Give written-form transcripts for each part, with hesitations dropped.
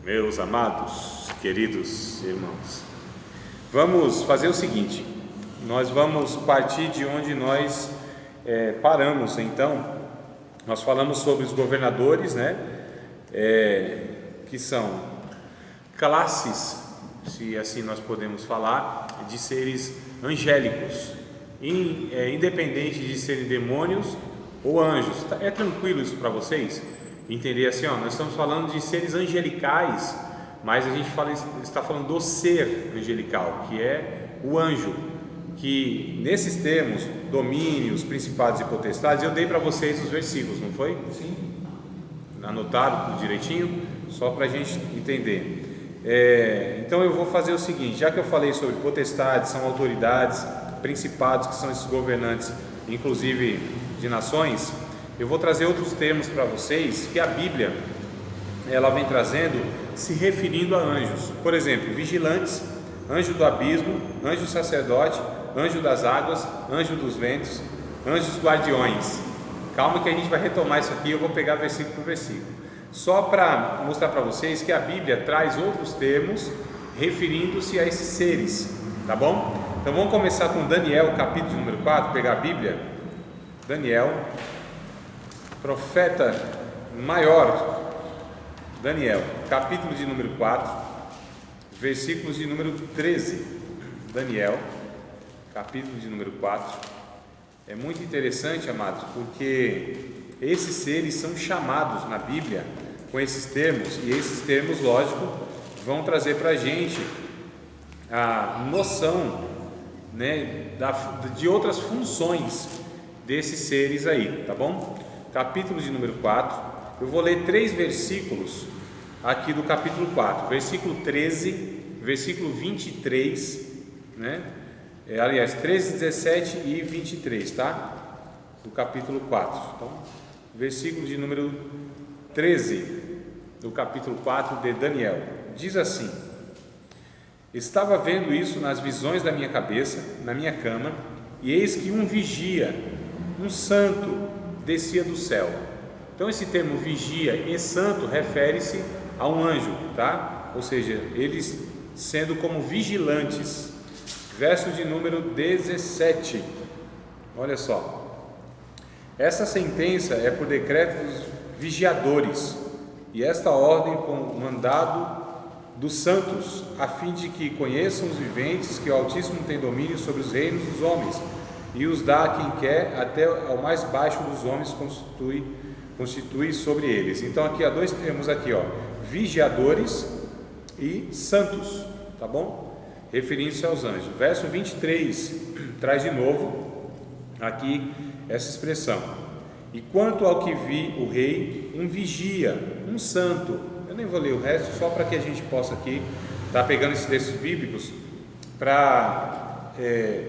Meus amados, queridos irmãos, vamos fazer o seguinte: nós vamos partir de onde nós paramos. Então, nós falamos sobre os governadores, né? Que são classes, se assim nós podemos falar, de seres angélicos, independente de serem demônios ou anjos. É tranquilo isso para vocês? Entender assim, nós estamos falando de seres angelicais, mas a gente está falando do ser angelical, que é o anjo, que nesses termos, domínios, principados e potestades, eu dei para vocês os versículos, não foi? Sim. Anotado direitinho, só para a gente entender. Então eu vou fazer o seguinte: já que eu falei sobre potestades, são autoridades, principados, que são esses governantes, inclusive de nações, eu vou trazer outros termos para vocês que a Bíblia ela vem trazendo, se referindo a anjos. Por exemplo, vigilantes, anjo do abismo, anjo sacerdote, anjo das águas, anjo dos ventos, anjos guardiões. Calma que a gente vai retomar isso aqui, eu vou pegar versículo por versículo, só para mostrar para vocês que a Bíblia traz outros termos referindo-se a esses seres, tá bom? Então vamos começar com Daniel, capítulo de número 4, pegar a Bíblia. Daniel, profeta maior, Daniel, capítulo de número 4, versículos de número 13. Daniel, capítulo de número 4. É muito interessante, amados, porque esses seres são chamados na Bíblia com esses termos, e esses termos, lógico, vão trazer para a gente a noção, né, de outras funções desses seres aí, tá bom? Capítulo de número 4, eu vou ler 3 versículos aqui do capítulo 4, versículo 13, versículo 23, né? Aliás, 13, 17 e 23, tá? Do capítulo 4. Então, versículo de número 13 do capítulo 4 de Daniel, diz assim: estava vendo isso nas visões da minha cabeça, na minha cama, e eis que um vigia, um santo, descia do céu. Então esse termo vigia e santo refere-se a um anjo, tá? Ou seja, eles sendo como vigilantes. Verso de número 17, olha só: essa sentença é por decreto dos vigiadores, e esta ordem com mandado dos santos, a fim de que conheçam os viventes que o Altíssimo tem domínio sobre os reinos dos homens, e os dá a quem quer, até ao mais baixo dos homens constitui sobre eles. Então aqui há 2 termos aqui, vigiadores e santos, tá bom? Referindo-se aos anjos. Verso 23 traz de novo aqui essa expressão: e quanto ao que vi o rei, um vigia, um santo. Eu nem vou ler o resto, só para que a gente possa aqui estar pegando esses textos bíblicos para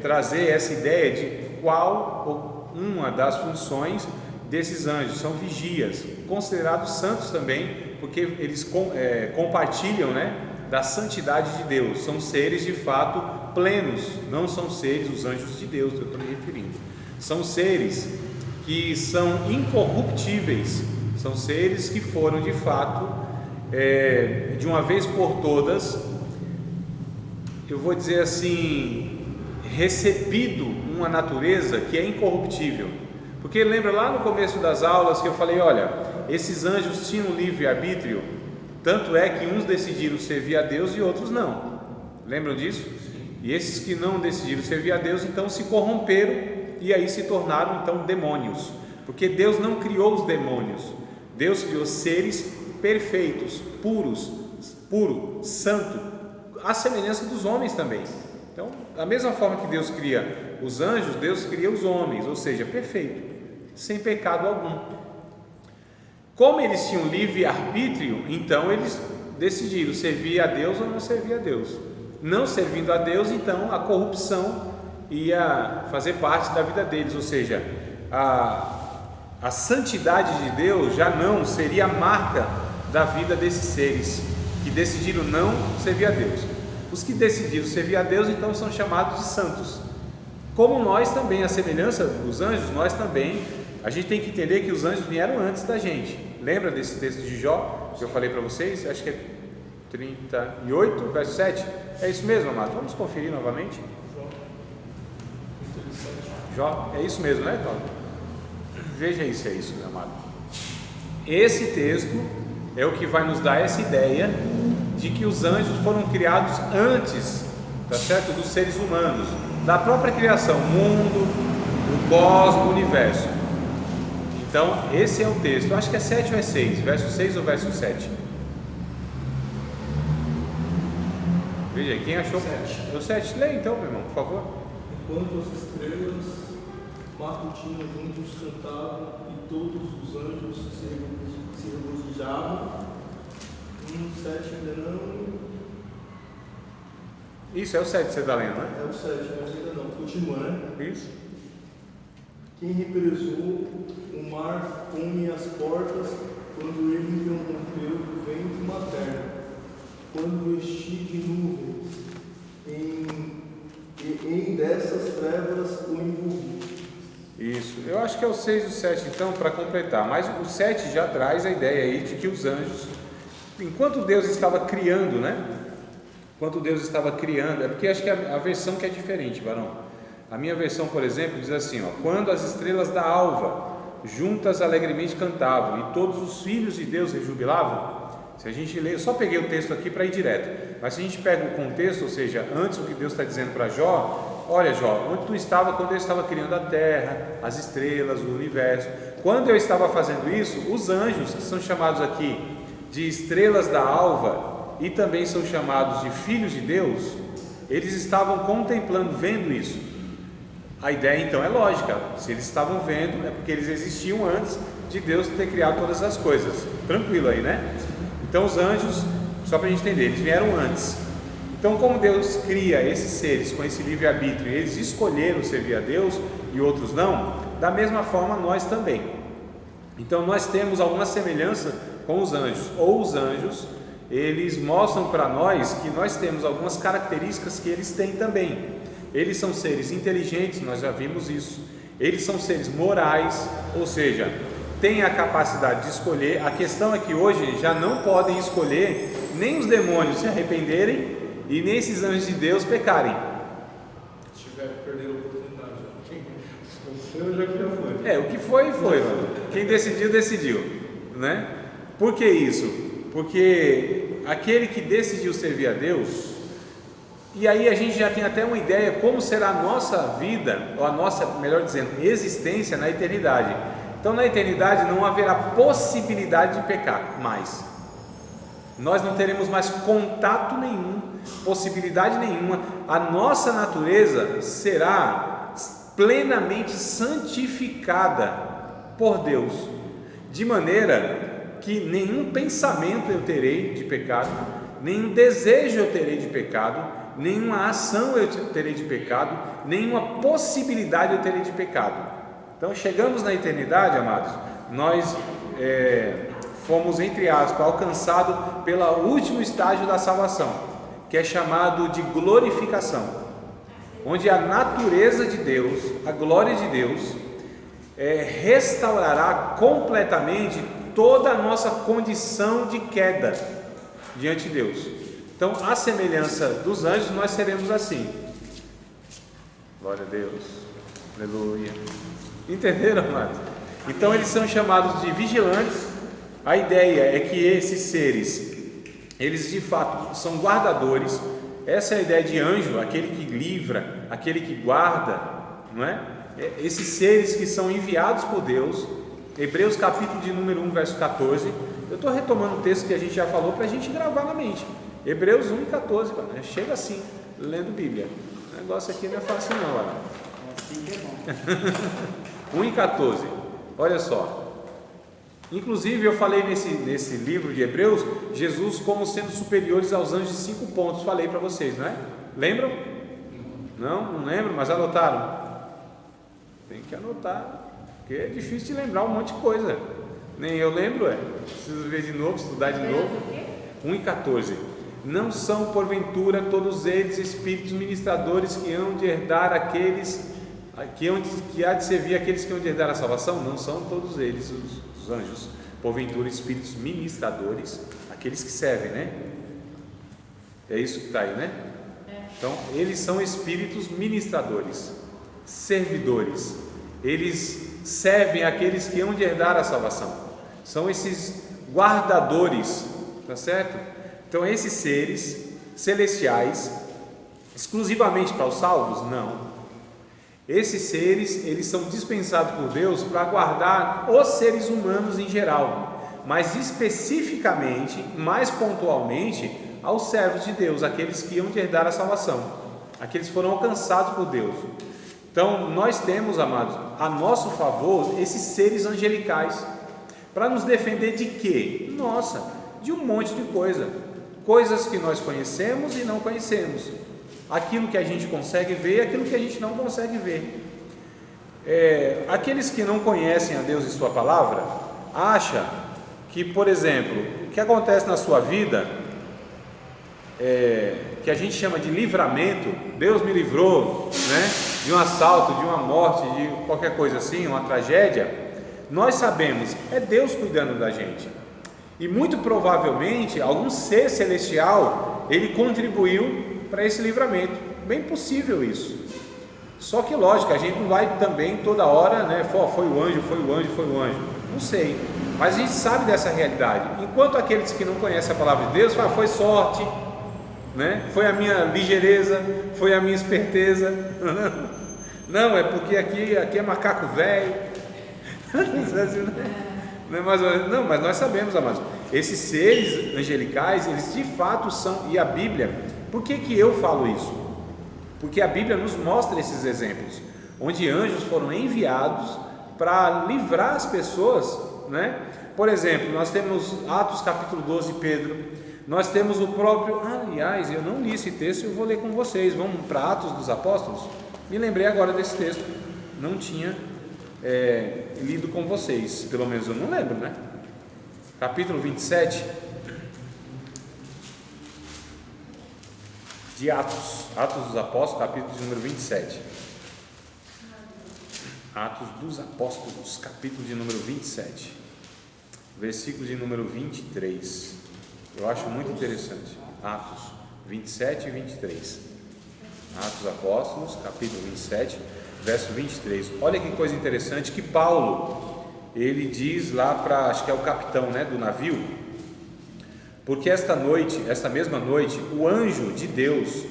trazer essa ideia de qual uma das funções desses anjos. São vigias, considerados santos também, porque eles compartilham, né, da santidade de Deus. São seres de fato plenos, não são seres, os anjos de Deus que eu estou me referindo, são seres que são incorruptíveis, são seres que foram de fato, de uma vez por todas, eu vou dizer assim, recebido uma natureza que é incorruptível. Porque lembra lá no começo das aulas que eu falei, olha, esses anjos tinham livre-arbítrio, tanto é que uns decidiram servir a Deus e outros não. Lembram disso? E esses que não decidiram servir a Deus, então se corromperam e aí se tornaram então demônios. Porque Deus não criou os demônios, Deus criou seres perfeitos, puro, santo, à semelhança dos homens também. Então, da mesma forma que Deus cria os anjos, Deus cria os homens, ou seja, perfeito, sem pecado algum. Como eles tinham livre-arbítrio, então eles decidiram servir a Deus ou não servir a Deus. Não servindo a Deus, então a corrupção ia fazer parte da vida deles, ou seja, a santidade de Deus já não seria a marca da vida desses seres que decidiram não servir a Deus. Os que decidiram servir a Deus, então, são chamados de santos. Como nós também, a semelhança dos anjos, nós também, a gente tem que entender que os anjos vieram antes da gente. Lembra desse texto de Jó que eu falei para vocês? Acho que é 38, verso 7. É isso mesmo, amado? Vamos conferir novamente. Jó, é isso mesmo, né, Cláudio? Veja aí se é isso, meu amado. Esse texto é o que vai nos dar essa ideia de que os anjos foram criados antes, tá certo? Dos seres humanos, da própria criação, mundo, o cosmos, o universo. Então, esse é o texto. Eu acho que é 7 ou é 6, verso 6 ou verso 7. Veja aí, quem achou? 7. O 7, leia então, meu irmão, por favor. Enquanto as estrelas matutinas juntos cantavam e todos os anjos se regozijavam. 7 ainda não. Isso é o 7 que você está lendo, né? É o 7, mas ainda não. Continua, né? Isso. Quem represou o mar come as portas quando ele interrompeu o vento materno, quando vesti de nuvens em dessas trevas o envolvi. Isso, eu acho que é o 6 e o 7 então, para completar, mas o 7 já traz a ideia aí de que os anjos, enquanto Deus estava criando, né? Enquanto Deus estava criando, é porque acho que a versão que é diferente, varão. A minha versão, por exemplo, diz assim, ó: quando as estrelas da alva juntas alegremente cantavam e todos os filhos de Deus rejubilavam. Se a gente lê, eu só peguei o texto aqui para ir direto, mas se a gente pega o contexto, ou seja, antes o que Deus está dizendo para Jó: olha, Jó, onde tu estava quando eu estava criando a terra, as estrelas, o universo? Quando eu estava fazendo isso, os anjos, que são chamados aqui de estrelas da alva e também são chamados de filhos de Deus, eles estavam contemplando, vendo isso. A ideia então é lógica, se eles estavam vendo é porque eles existiam antes de Deus ter criado todas as coisas. Tranquilo aí, né? Então os anjos, só para a gente entender, eles vieram antes. Então, como Deus cria esses seres com esse livre-arbítrio, eles escolheram servir a Deus e outros não, da mesma forma nós também. Então nós temos alguma semelhança com os anjos, ou os anjos, eles mostram para nós que nós temos algumas características que eles têm também. Eles são seres inteligentes, nós já vimos isso. Eles são seres morais, ou seja, têm a capacidade de escolher. A questão é que hoje já não podem escolher nem os demônios se arrependerem e nem esses anjos de Deus pecarem. Se tiver que perder a oportunidade, já foi. É, o que foi, foi, mano. Quem decidiu, decidiu, né? Por que isso? Porque aquele que decidiu servir a Deus, e aí a gente já tem até uma ideia como será a nossa vida, ou a nossa, melhor dizendo, existência na eternidade. Então na eternidade não haverá possibilidade de pecar mais. Nós não teremos mais contato nenhum, possibilidade nenhuma. A nossa natureza será plenamente santificada por Deus, de maneira que nenhum pensamento eu terei de pecado, nenhum desejo eu terei de pecado, nenhuma ação eu terei de pecado, nenhuma possibilidade eu terei de pecado. Então chegamos na eternidade, amados, nós fomos, entre aspas, alcançados pelo último estágio da salvação, que é chamado de glorificação, onde a natureza de Deus, a glória de Deus, restaurará completamente toda a nossa condição de queda diante de Deus. Então, a semelhança dos anjos, nós seremos assim. Glória a Deus, aleluia. Entenderam, amados? Então, eles são chamados de vigilantes. A ideia é que esses seres, eles de fato são guardadores. Essa é a ideia de anjo, aquele que livra, aquele que guarda, não é? Esses seres que são enviados por Deus. Hebreus capítulo de número 1, verso 14. Eu estou retomando o texto que a gente já falou para a gente gravar na mente. Hebreus 1 e 14, chega assim, lendo Bíblia. O negócio aqui não é fácil não, olha. Assim que é bom. 1 e 14, olha só. Inclusive eu falei nesse livro de Hebreus, Jesus como sendo superiores aos anjos de 5 pontos, falei para vocês, não é? Lembram? Não lembro, mas anotaram? Tem que anotar, porque é difícil de lembrar um monte de coisa. Nem eu lembro, preciso ver de novo, estudar de novo. 1 e 14. Não são porventura todos eles espíritos ministradores que hão de herdar aqueles que há de servir aqueles que hão de herdar a salvação? Não são todos eles os anjos, porventura espíritos ministradores, aqueles que servem, né? É isso que está aí, né? Então, eles são espíritos ministradores, servidores. Eles servem aqueles que hão de herdar a salvação. São esses guardadores, tá certo? Então, esses seres celestiais, exclusivamente para os salvos? Não. Esses seres, eles são dispensados por Deus para guardar os seres humanos em geral, mas especificamente, mais pontualmente, aos servos de Deus, aqueles que iam de herdar a salvação, aqueles que foram alcançados por Deus. Então, nós temos, amados, a nosso favor, esses seres angelicais, para nos defender de quê? Nossa, de um monte de coisas que nós conhecemos e não conhecemos, aquilo que a gente consegue ver e aquilo que a gente não consegue ver. Aqueles que não conhecem a Deus e sua palavra, acham que, por exemplo, o que acontece na sua vida, que a gente chama de livramento, Deus me livrou, né, de um assalto, de uma morte, de qualquer coisa assim, uma tragédia, nós sabemos, é Deus cuidando da gente, e muito provavelmente algum ser celestial, ele contribuiu para esse livramento, bem possível isso. Só que lógico, a gente não vai também toda hora, né, foi o anjo, não sei, mas a gente sabe dessa realidade, enquanto aqueles que não conhecem a palavra de Deus falam, foi sorte, né? Foi a minha ligeireza, foi a minha esperteza. Não, é porque aqui é macaco velho. Não, mas nós sabemos, amados, esses seres angelicais, eles de fato são, e a Bíblia, por que eu falo isso? Porque a Bíblia nos mostra esses exemplos, onde anjos foram enviados para livrar as pessoas, né? Por exemplo, nós temos Atos capítulo 12, Pedro. Nós temos o próprio, aliás, eu não li esse texto, eu vou ler com vocês. Vamos para Atos dos Apóstolos? Me lembrei agora desse texto, não tinha lido com vocês, pelo menos eu não lembro, né? Capítulo 27 de Atos dos Apóstolos, capítulo de número 27. Atos dos Apóstolos, capítulo de número 27, versículo de número 23. Eu acho muito interessante. Atos 27 e 23. Atos dos Apóstolos, capítulo 27, verso 23. Olha que coisa interessante que Paulo, ele diz lá para, acho que é o capitão, né, do navio, porque esta mesma noite, o anjo de Deus,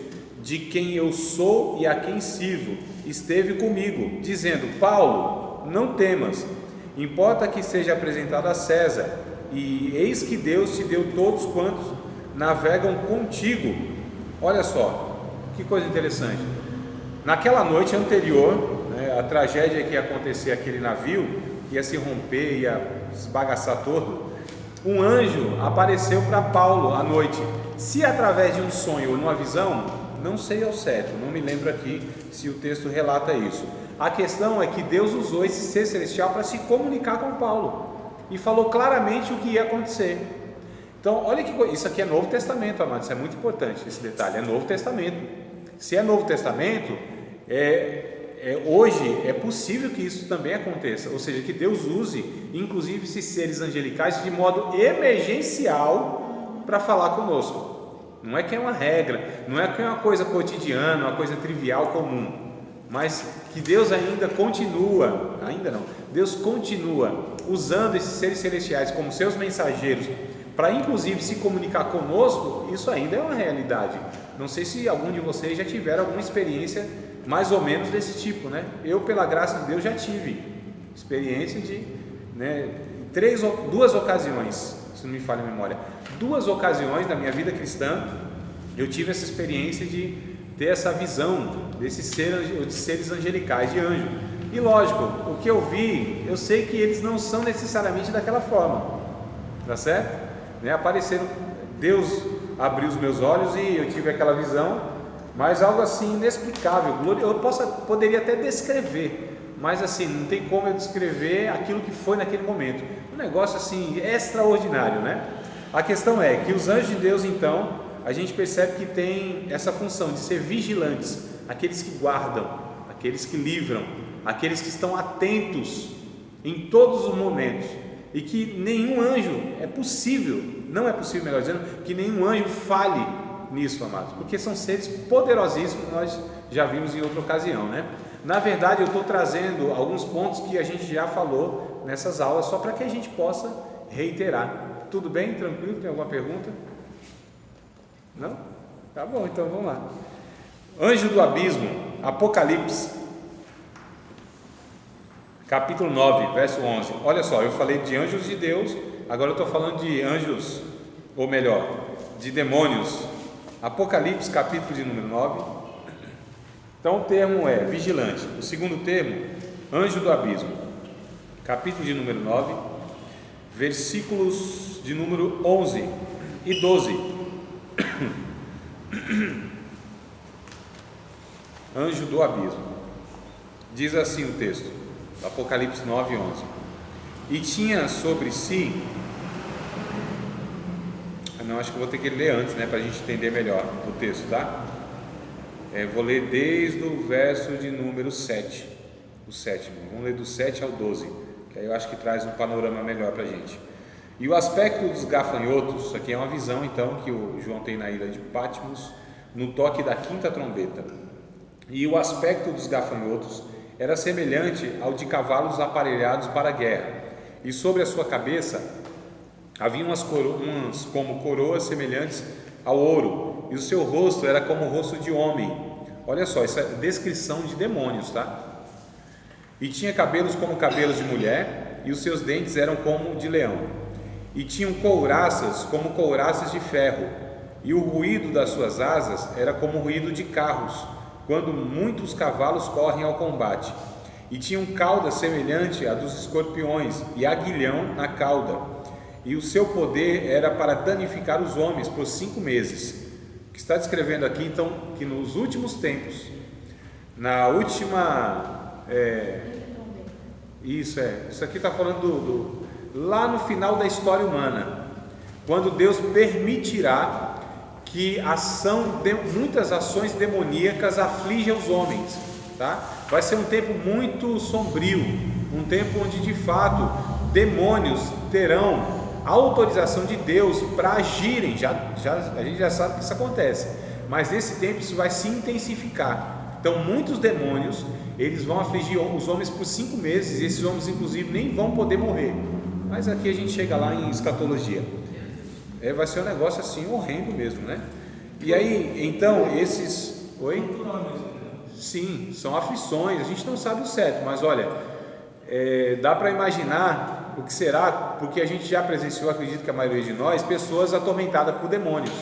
de quem eu sou e a quem sirvo, esteve comigo, dizendo: Paulo, não temas, importa que seja apresentado a César, e eis que Deus te deu todos quantos navegam contigo. Olha só, que coisa interessante. Naquela noite anterior, né, a tragédia que ia acontecer aquele navio, ia se romper, ia esbagaçar todo, um anjo apareceu para Paulo à noite. Se através de um sonho ou numa visão, não sei ao certo, não me lembro aqui se o texto relata isso. A questão é que Deus usou esse ser celestial para se comunicar com Paulo e falou claramente o que ia acontecer. Então, olha que coisa, isso aqui é Novo Testamento, amados, isso é muito importante, esse detalhe, é Novo Testamento. Se é Novo Testamento, hoje é possível que isso também aconteça, ou seja, que Deus use, inclusive, esses seres angelicais de modo emergencial para falar conosco. Não é que é uma regra, não é que é uma coisa cotidiana, uma coisa trivial, comum, mas que Deus Deus continua usando esses seres celestiais como seus mensageiros para inclusive se comunicar conosco. Isso ainda é uma realidade. Não sei se algum de vocês já tiveram alguma experiência mais ou menos desse tipo, né? Eu, pela graça de Deus, já tive experiência de, né, duas ocasiões, se não me falha a memória, 2 ocasiões da minha vida cristã, eu tive essa experiência de ter essa visão desses seres angelicais, de anjo. E lógico, o que eu vi, eu sei que eles não são necessariamente daquela forma, tá certo? Né? Apareceram, Deus abriu os meus olhos e eu tive aquela visão, mas algo assim inexplicável. Eu poderia até descrever, mas assim, não tem como eu descrever aquilo que foi naquele momento. Um negócio assim extraordinário, né? A questão é que os anjos de Deus, então, a gente percebe que tem essa função de ser vigilantes, aqueles que guardam, aqueles que livram, aqueles que estão atentos em todos os momentos, e que nenhum anjo não é possível, melhor dizendo, que nenhum anjo falhe nisso, amados? Porque são seres poderosíssimos, nós já vimos em outra ocasião, né? Na verdade, eu estou trazendo alguns pontos que a gente já falou nessas aulas, só para que a gente possa reiterar. Tudo bem? Tranquilo? Tem alguma pergunta? Não? Tá bom, então vamos lá. Anjo do abismo, Apocalipse, capítulo 9, verso 11. Olha só, eu falei de anjos de Deus, agora eu estou falando de anjos, ou melhor, de demônios. Apocalipse, capítulo de número 9. Então o termo é vigilante. O segundo termo, anjo do abismo, capítulo de número 9, versículos de número 11 e 12. Anjo do abismo. Diz assim o texto, Apocalipse 9, 11. E tinha sobre si... Não, acho que eu vou ter que ler antes, né, para a gente entender melhor o texto, tá? Vou ler desde o verso de número 7, o sétimo. Vamos ler do 7 ao 12, que aí eu acho que traz um panorama melhor para a gente. E o aspecto dos gafanhotos, isso aqui é uma visão então que o João tem na ilha de Patmos, no toque da quinta trombeta. E o aspecto dos gafanhotos era semelhante ao de cavalos aparelhados para a guerra, e sobre a sua cabeça havia umas como coroas semelhantes ao ouro, e o seu rosto era como o rosto de homem. Olha só, isso é descrição de demônios, tá? E tinha cabelos como cabelos de mulher, e os seus dentes eram como de leão, e tinham couraças como couraças de ferro, e o ruído das suas asas era como o ruído de carros, quando muitos cavalos correm ao combate. E tinham cauda semelhante à dos escorpiões, e aguilhão na cauda, e o seu poder era para danificar os homens por 5 meses. O que está descrevendo aqui, então, que nos últimos tempos, na última... Isso aqui está falando lá no final da história humana, quando Deus permitirá que muitas ações demoníacas aflijam os homens, tá? Vai ser um tempo muito sombrio, um tempo onde de fato demônios terão a autorização de Deus para agirem. A gente já sabe que isso acontece, mas nesse tempo isso vai se intensificar. Então muitos demônios, eles vão afligir os homens por 5 meses, e esses homens inclusive nem vão poder morrer. Mas aqui a gente chega lá em escatologia. Vai ser um negócio assim horrendo mesmo, né? E aí, então, esses... Oi? Sim, são aflições, a gente não sabe o certo, mas olha, dá para imaginar o que será, porque a gente já presenciou, acredito que a maioria de nós, pessoas atormentadas por demônios,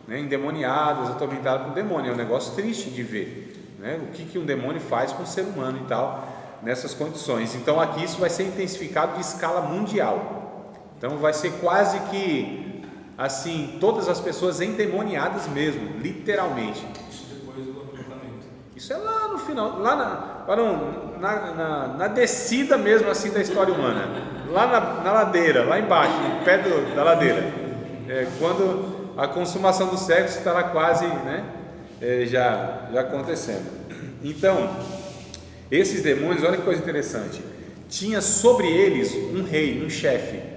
né? Endemoniadas, atormentadas por demônio. É um negócio triste de ver, né? O que um demônio faz com o ser humano e tal, nessas condições. Então aqui isso vai ser intensificado de escala mundial. Então vai ser quase que assim, todas as pessoas endemoniadas mesmo, literalmente. Isso depois do apontamento. Isso é lá no final, lá na descida mesmo assim da história humana, lá na ladeira, lá embaixo, no pé da ladeira, quando a consumação do sexo estará quase, né, já acontecendo. Então, esses demônios, olha que coisa interessante, tinha sobre eles um rei, um chefe.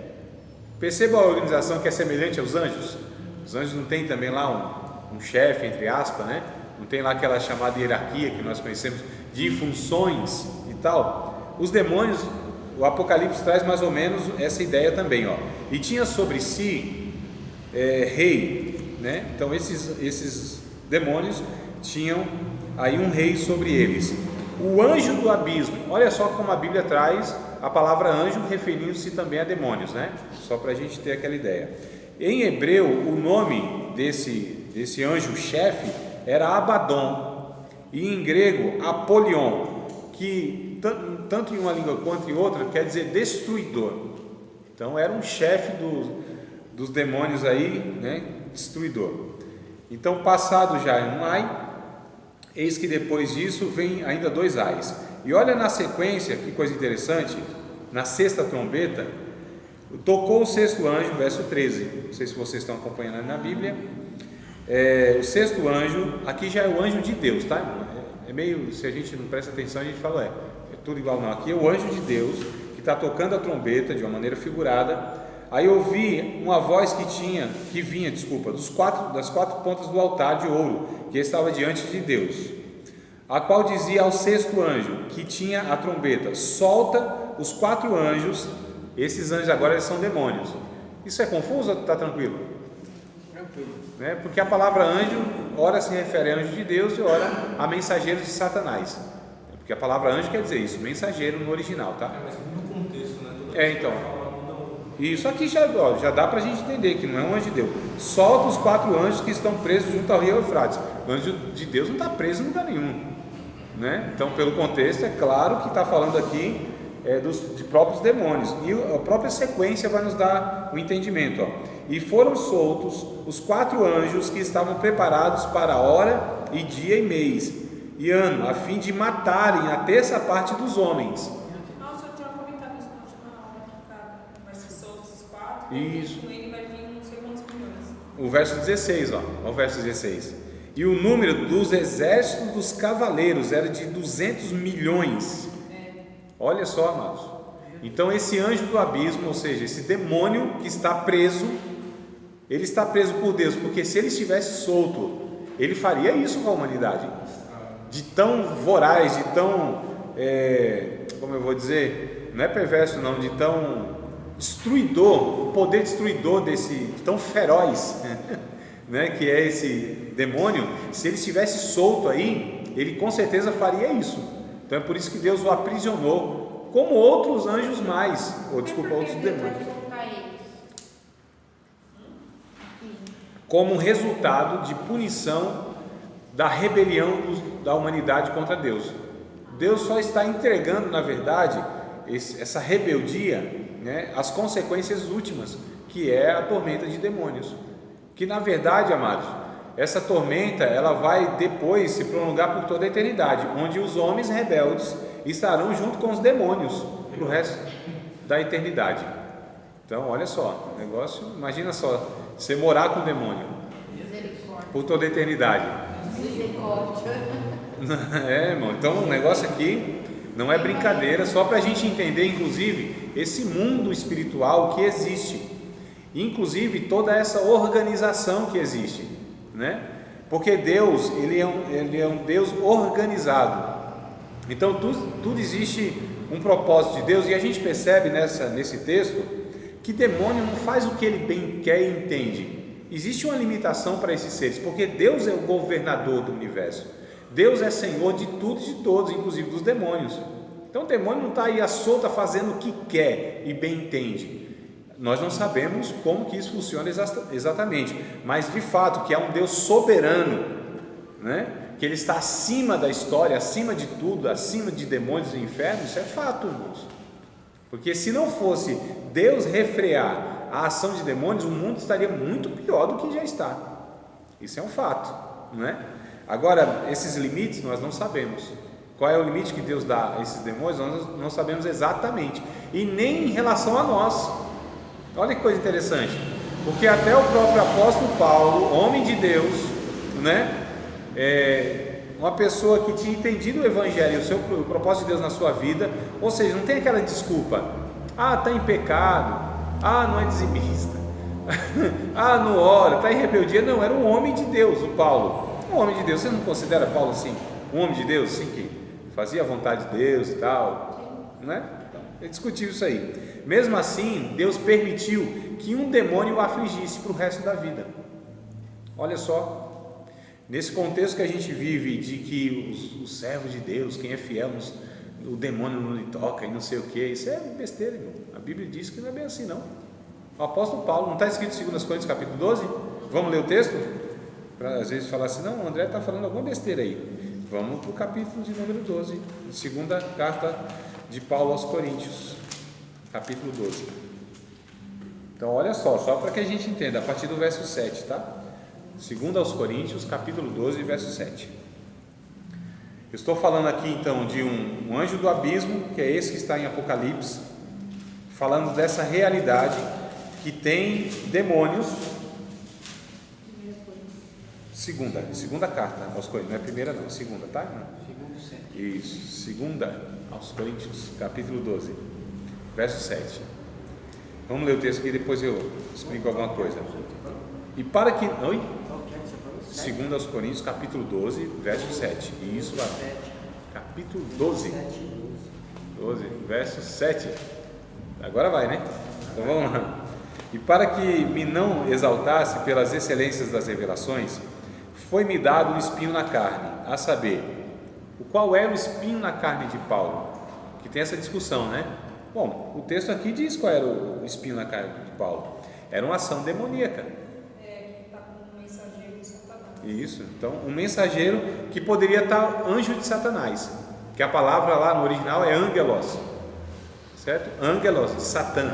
Perceba a organização que é semelhante aos anjos. Os anjos não tem também lá um chefe, entre aspas, né? Não tem lá aquela chamada hierarquia que nós conhecemos de funções e tal. Os demônios, o Apocalipse traz mais ou menos essa ideia também, ó. E tinha sobre si rei, né? Então esses demônios tinham aí um rei sobre eles. O anjo do abismo, olha só como a Bíblia traz a palavra anjo referindo-se também a demônios, né? Só para a gente ter aquela ideia. Em hebreu, o nome desse anjo-chefe era Abaddon, e em grego, Apolion, que tanto em uma língua quanto em outra quer dizer destruidor. Então era um chefe dos demônios aí, né? Destruidor. Então, passado já um ai, eis que depois disso vem ainda 2 ais. E olha na sequência, que coisa interessante, na sexta trombeta, tocou o 6º anjo, verso 13, não sei se vocês estão acompanhando na Bíblia, o 6º anjo, aqui já é o anjo de Deus, tá, irmão? Meio, se a gente não presta atenção, a gente fala, é tudo igual não, aqui é o anjo de Deus, que está tocando a trombeta, de uma maneira figurada, Aí eu ouvi uma voz que vinha das quatro pontas do altar de ouro, que estava diante de Deus, a qual dizia ao sexto anjo, que tinha a trombeta: solta os 4 anjos. Esses anjos agora eles são demônios. Isso é confuso ou está tranquilo? Tranquilo. Né? Porque a palavra anjo, ora se refere a anjo de Deus e ora a mensageiros de Satanás. Porque a palavra anjo quer dizer isso, mensageiro no original, tá? Mas no contexto, né? Então, isso aqui já dá para a gente entender que não é um anjo de Deus. Solta os 4 anjos que estão presos junto ao rio Eufrates. O anjo de Deus não está preso em lugar nenhum, né? Então, pelo contexto, é claro que está falando aqui de próprios demônios, e a própria sequência vai nos dar o entendimento, ó. E foram soltos os 4 anjos que estavam preparados para a hora e dia e mês e ano, a fim de matarem a terça parte dos homens. Nossa, eu tinha comentado isso na última aula, que vai ser solto esses 4, Isso. e com ele vai vir não sei quantos milhões. O verso 16, ó o verso 16. E o número dos exércitos dos cavaleiros era de 200 milhões. Olha só, amados. Então esse anjo do abismo, ou seja, esse demônio que está preso, ele está preso por Deus, porque se ele estivesse solto, ele faria isso com a humanidade, de tão voraz, de tão, como eu vou dizer, não é perverso não, de tão destruidor, o poder destruidor de tão feroz, né, que é esse demônio. Se ele estivesse solto aí, ele com certeza faria isso. Então é por isso que Deus o aprisionou, como outros anjos mais, outros demônios, como resultado de punição da rebelião da humanidade contra Deus. Deus só está entregando, na verdade, essa rebeldia, né, as consequências últimas, que é a tormenta de demônios, que na verdade, amados, essa tormenta ela vai depois se prolongar por toda a eternidade, onde os homens rebeldes estarão junto com os demônios para o resto da eternidade. Então olha só, o negócio, imagina só, você morar com o demônio por toda a eternidade. Irmão, então o negócio aqui não é brincadeira, só para a gente entender, inclusive, esse mundo espiritual que existe, inclusive toda essa organização que existe, né? Porque Deus, ele é um Deus organizado. Então tudo existe um propósito de Deus, e a gente percebe nesse texto que demônio não faz o que ele bem quer e entende. Existe uma limitação para esses seres, porque Deus é o governador do universo. Deus é Senhor de tudo e de todos, inclusive dos demônios. Então o demônio não está aí à solta fazendo o que quer e bem entende. Nós não sabemos como que isso funciona exatamente, mas de fato que é um Deus soberano, né? Que Ele está acima da história, acima de tudo, acima de demônios e infernos. Isso é fato, irmãos. Porque se não fosse Deus refrear a ação de demônios, o mundo estaria muito pior do que já está. Isso é um fato, não é? Agora, esses limites nós não sabemos. Qual é o limite que Deus dá a esses demônios? Nós não sabemos exatamente, e nem em relação a nós. Olha que coisa interessante, porque até o próprio apóstolo Paulo, homem de Deus, né, uma pessoa que tinha entendido o evangelho, o propósito de Deus na sua vida, ou seja, não tem aquela desculpa, está em pecado, não é dizimista, não ora, está em rebeldia. Não, era um homem de Deus, o Paulo, um homem de Deus. Você não considera Paulo assim, um homem de Deus, sim, que fazia a vontade de Deus e tal, né? Ele discutiu isso aí. Mesmo assim, Deus permitiu que um demônio o afligisse para o resto da vida. Olha só, nesse contexto que a gente vive, de que os servos de Deus, quem é fiel, o demônio não lhe toca e não sei o que, isso é besteira, irmão. A Bíblia diz que não é bem assim, não. O apóstolo Paulo, não está escrito em 2 Coríntios capítulo 12? Vamos ler o texto? Para às vezes falar assim, não, o André está falando alguma besteira aí. Vamos para o capítulo de número 12, segunda carta de Paulo aos Coríntios, capítulo 12. Então olha só para que a gente entenda, a partir do verso 7, tá? Segunda aos Coríntios, capítulo 12, verso 7. Eu estou falando aqui então de um anjo do abismo, que é esse que está em Apocalipse, falando dessa realidade que tem demônios. Segunda carta aos Coríntios, não é a primeira não, segunda, tá? Isso, segunda aos Coríntios, capítulo 12, verso 7. Vamos ler o texto aqui e depois eu explico alguma coisa. E para que... Oi? Qual que é que você falou? 2 aos Coríntios, capítulo 12, verso 7. Isso lá. Capítulo 12. 12, verso 7. Agora vai, né? Então vamos lá. E para que me não exaltasse pelas excelências das revelações, foi-me dado um espinho na carne, a saber, o qual era o espinho na carne de Paulo? Que tem essa discussão, né? Bom, o texto aqui diz qual era o espinho na carne de Paulo. Era uma ação demoníaca. Que está com um mensageiro de Satanás. Isso, então um mensageiro que poderia estar anjo de Satanás, que a palavra lá no original é angelos, certo? Angelos, Satã.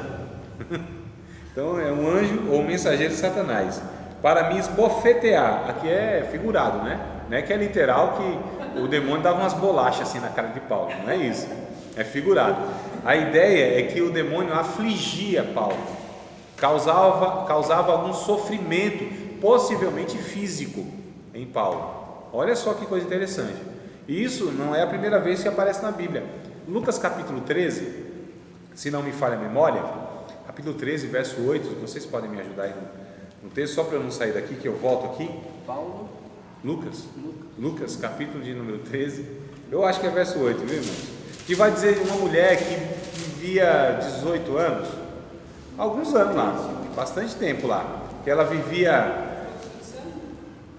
Então é um anjo ou um mensageiro de Satanás, para me esbofetear. Aqui é figurado, né? Não é que é literal que o demônio dava umas bolachas assim na cara de Paulo, não é isso, é figurado. A ideia é que o demônio afligia Paulo, causava algum sofrimento, possivelmente físico, em Paulo. Olha só que coisa interessante. E isso não é a primeira vez que aparece na Bíblia. Lucas capítulo 13, se não me falha a memória, capítulo 13, verso 8, vocês podem me ajudar aí no texto, só para eu não sair daqui, que eu volto aqui. Paulo. Lucas, capítulo de número 13, eu acho que é verso 8, viu, irmãos? Que vai dizer uma mulher que vivia 18 anos, alguns anos lá, bastante tempo lá, que ela vivia...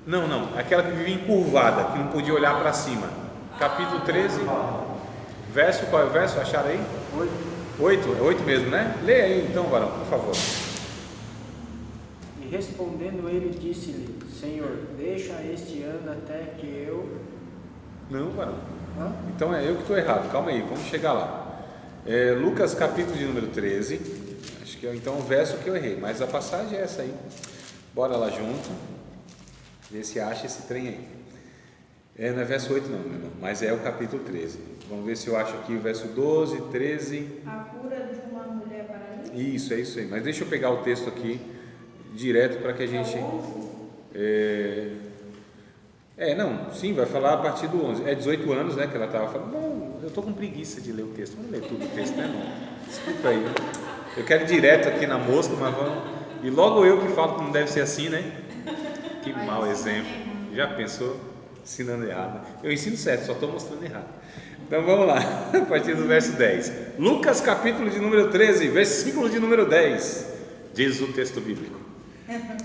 Não, aquela que vivia encurvada, que não podia olhar para cima. Capítulo 13, verso, qual é o verso? Acharam aí? 8 mesmo, né? Leia aí então, varão, por favor. E respondendo ele, disse-lhe: Senhor, deixa este ano até que eu... Não, varão. Hã? Então é eu que estou errado, calma aí, vamos chegar lá. Lucas capítulo de número 13, acho que é então o verso que eu errei, mas a passagem é essa aí. Bora lá junto, ver se acha esse trem aí. Não é verso 8 não, meu irmão, mas é o capítulo 13. Vamos ver se eu acho aqui o verso 12, 13. A cura de uma mulher paralítica. Isso, é isso aí, mas deixa eu pegar o texto aqui direto para que a gente... não, sim, vai falar a partir do 11. É 18 anos, né, que ela estava falando. Não, eu estou com preguiça de ler o texto. Vamos ler tudo o texto, né, irmão? Desculpa aí. Eu quero ir direto aqui na mosca, mas vamos... E logo eu que falo que não deve ser assim, né? Que mau exemplo. Já pensou? Ensinando errado. Eu ensino certo, só estou mostrando errado. Então vamos lá, a partir do verso 10. Lucas capítulo de número 13, versículo de número 10. Diz o texto bíblico: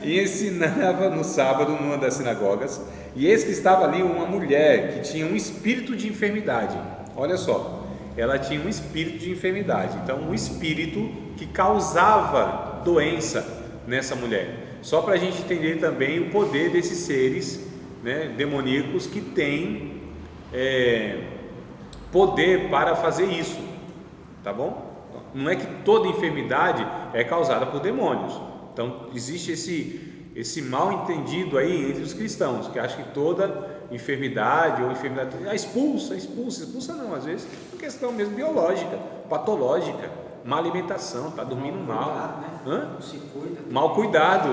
E ensinava no sábado numa das sinagogas, e eis que estava ali uma mulher que tinha um espírito de enfermidade. Olha só, ela tinha um espírito de enfermidade. Então um espírito que causava doença nessa mulher. Só para a gente entender também o poder desses seres, né, demoníacos, que têm poder para fazer isso, tá bom? Não é que toda enfermidade é causada por demônios. Então existe esse mal entendido aí entre os cristãos, que acham que toda enfermidade ou enfermidade expulsa não, às vezes é questão mesmo biológica, patológica, má alimentação, está dormindo mal, né? Se cuida. Mal cuidado,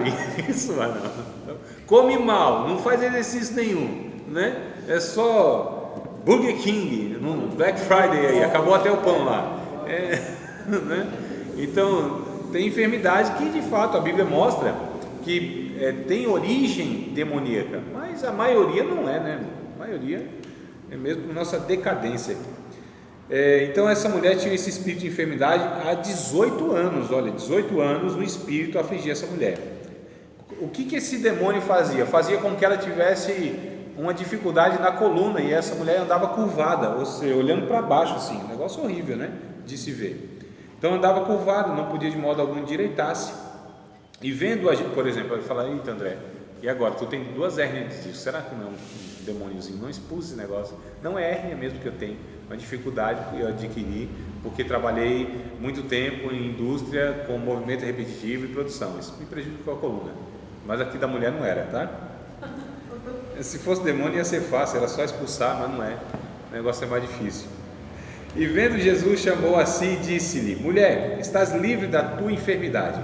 isso, mano. Então, come mal, não faz exercício nenhum, né? É só Burger King, no Black Friday aí, acabou até o pão lá, né? Então tem enfermidade que de fato a Bíblia mostra que tem origem demoníaca, mas a maioria não é, né? A maioria é mesmo nossa decadência. Então essa mulher tinha esse espírito de enfermidade há 18 anos, olha, 18 anos o espírito afligia essa mulher. O que esse demônio fazia? Fazia com que ela tivesse uma dificuldade na coluna, e essa mulher andava curvada, ou seja, olhando para baixo assim, um negócio horrível, né, de se ver. Então andava curvada, não podia de modo algum endireitar-se. E vendo, por exemplo, ele fala: eita André, e agora? Tu tem 2 hérnias de disco, será que não é um demôniozinho? Não expulsa esse negócio. Não é hérnia mesmo que eu tenho, uma dificuldade que eu adquiri, porque trabalhei muito tempo em indústria com movimento repetitivo e produção. Isso me prejudicou a coluna, mas aqui da mulher não era, tá? Se fosse demônio ia ser fácil, era só expulsar, mas não é, o negócio é mais difícil. E vendo Jesus, chamou a si e disse-lhe: mulher, estás livre da tua enfermidade.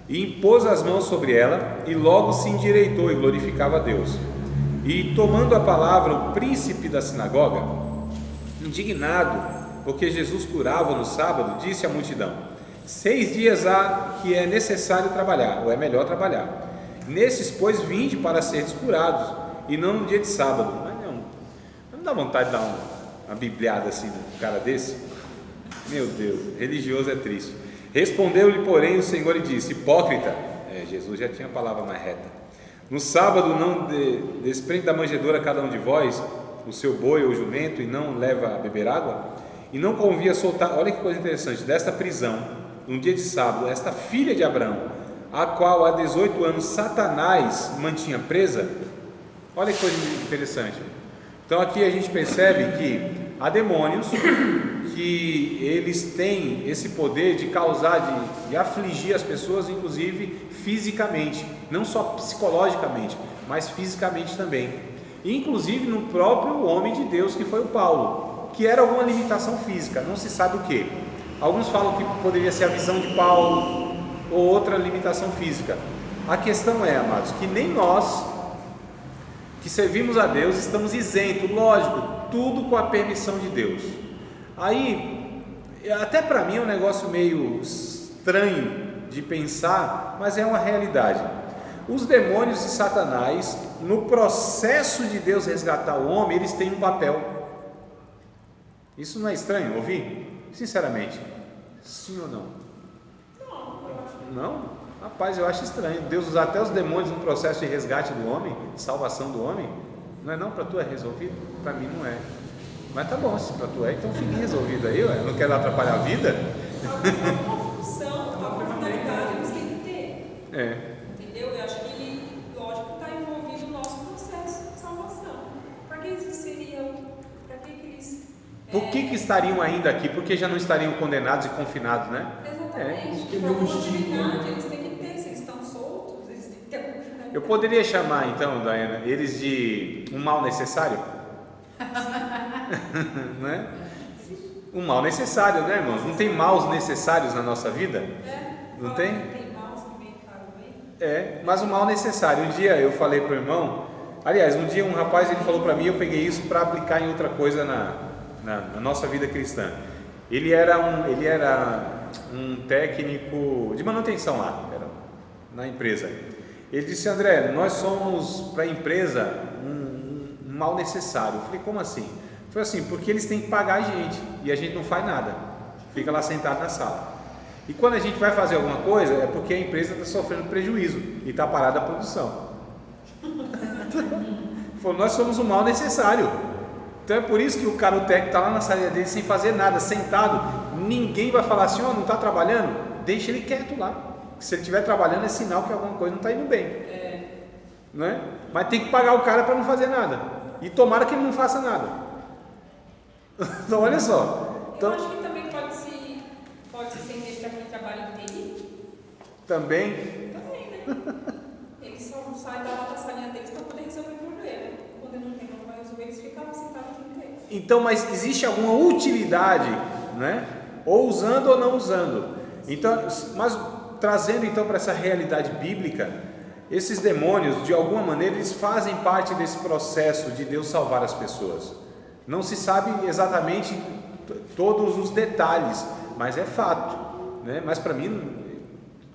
E impôs as mãos sobre ela, e logo se endireitou e glorificava a Deus. E tomando a palavra o príncipe da sinagoga, indignado porque Jesus curava no sábado, disse à multidão: 6 dias há que é necessário trabalhar, ou é melhor trabalhar. Nesses, pois, vinde para seres curados, e não no dia de sábado. Mas não dá vontade de dar uma bibliada assim no cara desse? Meu Deus, religioso é triste. Respondeu-lhe, porém, o Senhor e disse: hipócrita. Jesus já tinha a palavra mais reta. No sábado não desprende da manjedoura cada um de vós o seu boi ou jumento, e não leva a beber água? E não convia soltar, olha que coisa interessante, desta prisão, no dia de sábado, esta filha de Abraão, a qual há 18 anos Satanás mantinha presa? Olha que coisa interessante. Então aqui a gente percebe que há demônios que eles têm esse poder de causar, de afligir as pessoas, inclusive fisicamente, não só psicologicamente, mas fisicamente também, inclusive no próprio homem de Deus que foi o Paulo, que era alguma limitação física, não se sabe o que. Alguns falam que poderia ser a visão de Paulo ou outra limitação física. A questão é, amados, que nem nós que servimos a Deus estamos isentos, lógico, tudo com a permissão de Deus. Aí, até para mim é um negócio meio estranho de pensar, mas é uma realidade. Os demônios e Satanás, no processo de Deus resgatar o homem, eles têm um papel. Isso não é estranho ouvir? Sinceramente, sim ou não? Não? Rapaz, eu acho estranho Deus usar até os demônios no processo de resgate do homem, de salvação do homem. Não é não? Para tu é resolvido? Para mim não é. Mas tá bom, se para tu é, então fique resolvido aí, ué. Eu não quero atrapalhar a vida. Alguma função, alguma finalidade eles têm que ter. Entendeu? Eu acho que, lógico, está envolvido no nosso processo de salvação. Para que eles seriam? Para que eles. Por que estariam ainda aqui? Porque já não estariam condenados e confinados, né? Exatamente. Por alguma finalidade eles têm que ter. Se eles estão soltos, eles têm que ter alguma finalidade. Eu poderia chamar então, Daiana, eles de um mal necessário? Não é? Um mal necessário, né, irmãos? Não tem maus necessários na nossa vida? Não tem? Tem maus que vem para o bem. Mas um mal necessário. Um dia eu falei para o irmão, aliás, um dia um rapaz ele falou para mim, eu peguei isso para aplicar em outra coisa na nossa vida cristã. Ele era um técnico de manutenção lá, na empresa. Ele disse: André, nós somos para a empresa um mal necessário. Eu falei: como assim? Foi assim, porque eles têm que pagar a gente e a gente não faz nada, fica lá sentado na sala. E quando a gente vai fazer alguma coisa, é porque a empresa está sofrendo prejuízo e está parada a produção. Falou: nós somos um mal necessário. Então é por isso que o cara, o técnico, está lá na sala dele sem fazer nada, sentado. Ninguém vai falar assim: ó, não está trabalhando? Deixa ele quieto lá. Se ele estiver trabalhando, é sinal que alguma coisa não está indo bem. Não é? Mas tem que pagar o cara para não fazer nada. E tomara que ele não faça nada. Então olha só. Então, eu acho que também pode se estender para quem trabalha em TI. Também, né? Eles só saem da salinha deles para poder resolver o problema. Quando não tem como vai resolver, eles ficam sentados junto deles. então, mas existe alguma utilidade, né? Ou usando ou não usando. Então, mas trazendo então para essa realidade bíblica, esses demônios, de alguma maneira, eles fazem parte desse processo de Deus salvar as pessoas. Não se sabe exatamente todos os detalhes, mas é fato, né? Mas para mim,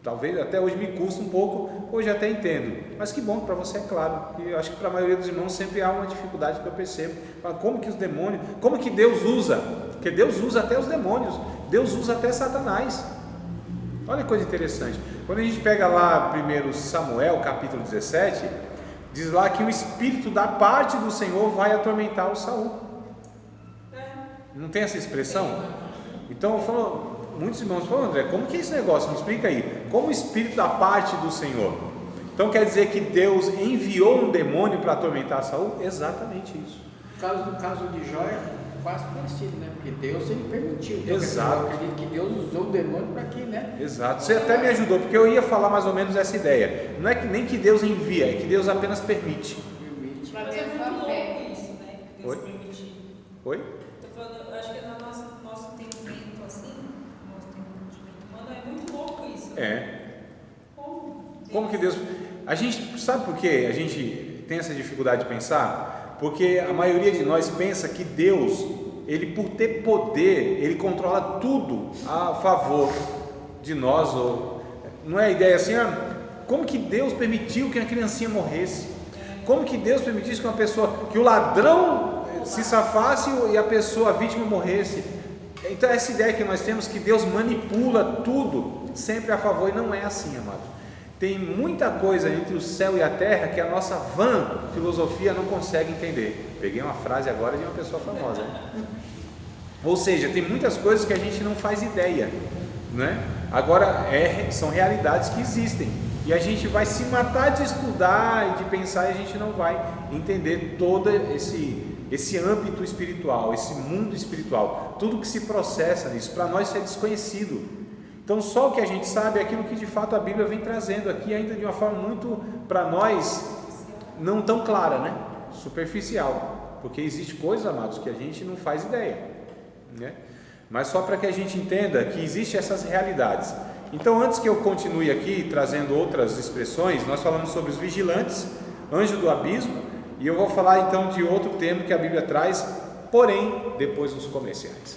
talvez até hoje me custa um pouco, hoje até entendo, mas que bom que para você é claro, que eu acho que para a maioria dos irmãos sempre há uma dificuldade que eu percebo. Como que os demônios, como que Deus usa? Porque Deus usa até os demônios, Deus usa até Satanás. Olha que coisa interessante. Quando a gente pega lá 1 Samuel capítulo 17, diz lá que o espírito da parte do Senhor vai atormentar o Saul. Não tem essa expressão? Então, muitos irmãos falam: André, como que é esse negócio? Me explica aí. Como o espírito da parte do Senhor? Então quer dizer que Deus enviou um demônio para atormentar Saul? Exatamente isso. No caso de Jó é quase parecido, né? Porque Deus ele permitiu. Então, Exato. eu acredito que Deus usou o demônio para quê, né? Exato. Você até me ajudou, porque eu ia falar mais ou menos essa ideia. Não é que nem que Deus envia, é que Deus apenas permite. Mas é muito louco isso, né? Deus permitir. Oi? Estou falando, eu acho que no nosso entendimento assim, nosso entendimento humano, é muito louco isso. Como que Deus... A gente sabe por que a gente tem essa dificuldade de pensar? Porque a maioria de nós pensa que Deus, ele por ter poder, ele controla tudo a favor de nós, não é a ideia assim, como que Deus permitiu que a criancinha morresse? Como que Deus permitisse que o ladrão se safasse e a pessoa, a vítima, morresse? Então essa ideia que nós temos, que Deus manipula tudo sempre a favor, e não é assim, amados. Tem muita coisa entre o céu e a terra que a nossa vã filosofia não consegue entender. Peguei uma frase agora de uma pessoa famosa, né? Ou seja, tem muitas coisas que a gente não faz ideia, né? Agora são realidades que existem, e a gente vai se matar de estudar e de pensar, e a gente não vai entender todo esse âmbito espiritual, esse mundo espiritual, tudo que se processa nisso. Para nós isso é desconhecido. Então só o que a gente sabe é aquilo que de fato a Bíblia vem trazendo aqui, ainda de uma forma muito, para nós, não tão clara, né? Superficial, porque existe coisas, amados, que a gente não faz ideia, né? Mas só para que a gente entenda que existem essas realidades. Então, antes que eu continue aqui trazendo outras expressões, nós falamos sobre os vigilantes, anjo do abismo, e eu vou falar então de outro termo que a Bíblia traz, porém depois dos comerciais.